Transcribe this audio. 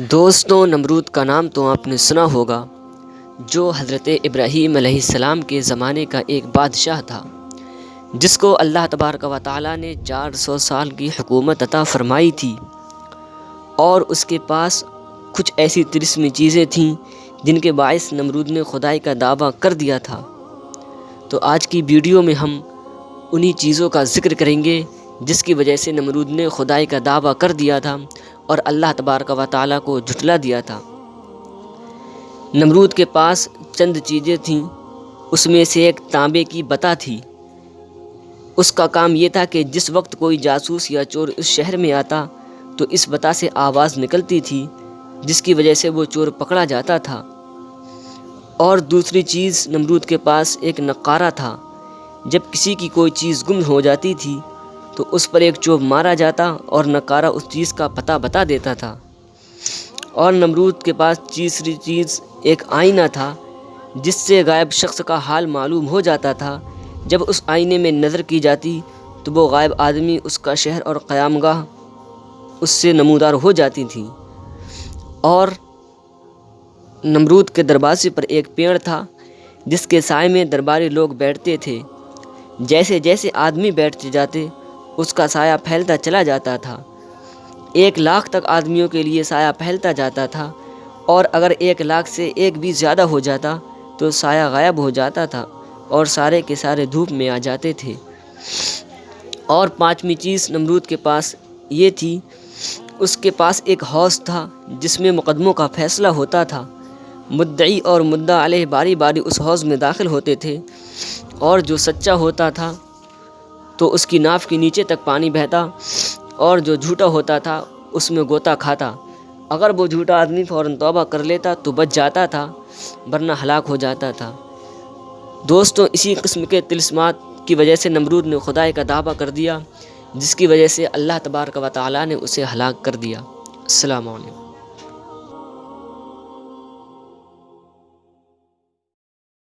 دوستوں، نمرود کا نام تو آپ نے سنا ہوگا، جو حضرت ابراہیم علیہ السلام کے زمانے کا ایک بادشاہ تھا، جس کو اللہ تبارک و تعالیٰ نے 400 سال کی حکومت عطا فرمائی تھی، اور اس کے پاس کچھ ایسی طلسمی چیزیں تھیں جن کے باعث نمرود نے خدائی کا دعویٰ کر دیا تھا۔ تو آج کی ویڈیو میں ہم انہی چیزوں کا ذکر کریں گے جس کی وجہ سے نمرود نے خدائی کا دعویٰ کر دیا تھا اور اللہ تبارک و تعالیٰ کو جھٹلا دیا تھا۔ نمرود کے پاس چند چیزیں تھیں، اس میں سے ایک تانبے کی بتا تھی۔ اس کا کام یہ تھا کہ جس وقت کوئی جاسوس یا چور اس شہر میں آتا تو اس بتا سے آواز نکلتی تھی، جس کی وجہ سے وہ چور پکڑا جاتا تھا۔ اور دوسری چیز، نمرود کے پاس ایک نقارہ تھا۔ جب کسی کی کوئی چیز گم ہو جاتی تھی تو اس پر ایک چوب مارا جاتا اور نقارہ اس چیز کا پتہ بتا دیتا تھا۔ اور نمرود کے پاس تیسری چیز ایک آئینہ تھا، جس سے غائب شخص کا حال معلوم ہو جاتا تھا۔ جب اس آئینے میں نظر کی جاتی تو وہ غائب آدمی، اس کا شہر اور قیام گاہ اس سے نمودار ہو جاتی تھیں۔ اور نمرود کے دروازے پر ایک پیڑ تھا، جس کے سائے میں درباری لوگ بیٹھتے تھے۔ جیسے جیسے آدمی بیٹھتے جاتے، اس کا سایہ پھیلتا چلا جاتا تھا۔ 1,00,000 تک آدمیوں کے لیے سایہ پھیلتا جاتا تھا، اور اگر 1,00,000 سے ایک بھی زیادہ ہو جاتا تو سایہ غائب ہو جاتا تھا اور سارے کے سارے دھوپ میں آ جاتے تھے۔ اور 5ویں چیز نمرود کے پاس یہ تھی، اس کے پاس ایک حوض تھا جس میں مقدموں کا فیصلہ ہوتا تھا۔ مدعی اور مدعا علیہ باری باری اس حوض میں داخل ہوتے تھے، اور جو سچا ہوتا تھا تو اس کی ناف کے نیچے تک پانی بہتا، اور جو جھوٹا ہوتا تھا اس میں غوطہ کھاتا۔ اگر وہ جھوٹا آدمی فوراً توبہ کر لیتا تو بچ جاتا تھا، ورنہ ہلاک ہو جاتا تھا۔ دوستوں، اسی قسم کے طلسمات کی وجہ سے نمرود نے خدائی کا دعویٰ کر دیا، جس کی وجہ سے اللہ تبارک و تعالیٰ نے اسے ہلاک کر دیا۔ السلام علیکم۔